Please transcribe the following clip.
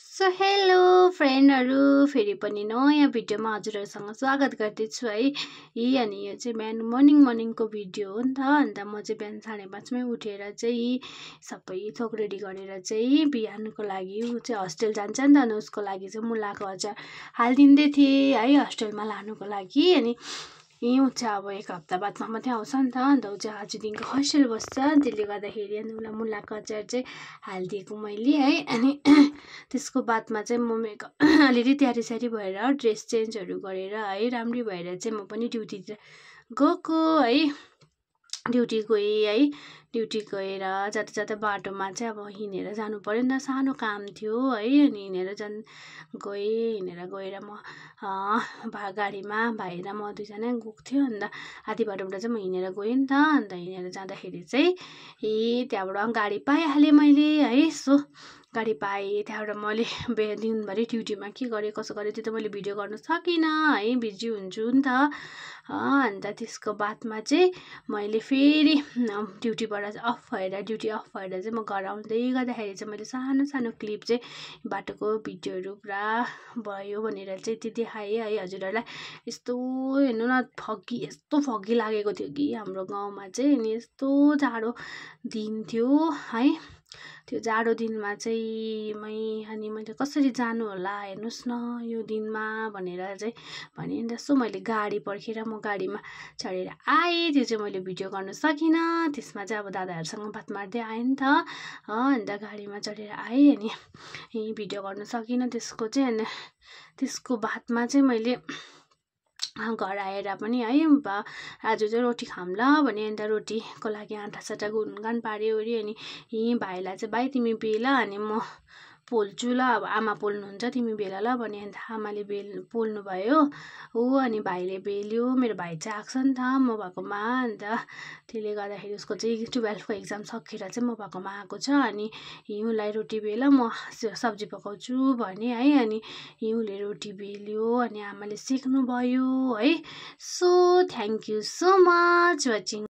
So hello फ्रेन्डहरू, फेरि पनि नयाँ भिडियोमा हजुरहरूसँग स्वागत गर्दैछु है। अनि यो चाहिँ बिहान मर्निङको भिडियो हो नि त। अन्त म चाहिँ बिहान 5:30मै उठेर चाहिँ सबै थोक रेडी गरेर चाहिँ बिहानको लागि ऊ चाहिँ हस्टेल जान्छ नि त। अनि उसको लागि चाहिँ मुलाको अचार हालिदिँदै थिएँ है हस्टेलमा लानुको लागि। अनि ऊ चाहिँ अब 1 हप्ता बादमा मात्रै आउँछ नि त। अन्त ऊ चाहिँ आजदेखिको हस्टेल बस्छ, त्यसले गर्दाखेरि अनि उसलाई मुलाको अचार चाहिँ हालिदिएको मैले है। अनि त्यसको बादमा चाहिँ म अलिअलि तयारी भएर ड्रेस चेन्जहरू गरेर है राम्री भएर चाहिँ म पनि ड्युटीतिर गएको है। ड्युटी गएँ है। ड्युटी गएर जाँदा बाटोमा चाहिँ अब हिँडेर जानु पऱ्यो नि त, सानो काम थियो है। अनि हिँडेर गएर म गाडीमा भाइ र म दुईजना गएको थियो। अन्त आधी बाटोबाट चाहिँ म हिँडेर गएँ नि त। अन्त हिँडेर जाँदाखेरि चाहिँ त्यहाँबाट गाडी पाइहालेँ मैले है। सो गाडी पाएँ, त्यहाँबाट मैले दिनभरि ड्युटीमा के गरेँ कसो गरेँ त्यो त मैले भिडियो गर्नु सकिनँ है, बिजी हुन्छु नि त। अन्त त्यसको बादमा चाहिँ मैले फेरि ड्युटी अफ भएर चाहिँ म घर आउँदै गर्दाखेरि चाहिँ मैले सानो क्लिप चाहिँ बाटोको भिडियोहरू पुरा भयो भनेर चाहिँ त्यो देखाएँ है हजुरहरूलाई। यस्तो हेर्नु न, यस्तो फगी लागेको थियो कि हाम्रो गाउँमा चाहिँ। अनि यस्तो जाडो दिन थियो है। त्यो जाडो दिनमा चाहिँ अनि मैले कसरी जानु होला हेर्नुहोस् न यो दिनमा भनेर चाहिँ भने नि त। मैले गाडी पर्खेर म गाडीमा चढेर आएँ, त्यो चाहिँ मैले भिडियो गर्न सकिनँ। त्यसमा चाहिँ अब दादाहरूसँग बात मार्दै आएँ नि त। अन्त गाडीमा चढेर आएँ अनि भिडियो गर्न सकिनँ त्यसको चाहिँ। अनि त्यसको बादमा चाहिँ मैले घर आएर पनि है आज चाहिँ रोटी खाऊँ ल भने अन्त रोटीको लागि आँटा गुनगान पार्यो ओर्यो। अनि भाइलाई चाहिँ भाइ तिमी बेल अनि म पोल्छु ल, अब आमा पोल्नुहुन्छ तिमी बेल ल भने। अन्त आमाले पोल्नु भयो अनि भाइले बेल्यो। मेरो भाइ चाहिँ आएको छ नि त म भएकोमा। अन्त त्यसले गर्दाखेरि उसको चाहिँ 12को एक्जाम सकेर चाहिँ म भएकोमा आएको छ। अनि हिउँलाई रोटी बेल म सब्जी पकाउँछु भने है। अनि हिउँले रोटी बेल्यो अनि आमाले सिक्नु भयो है। So thank you so much watching.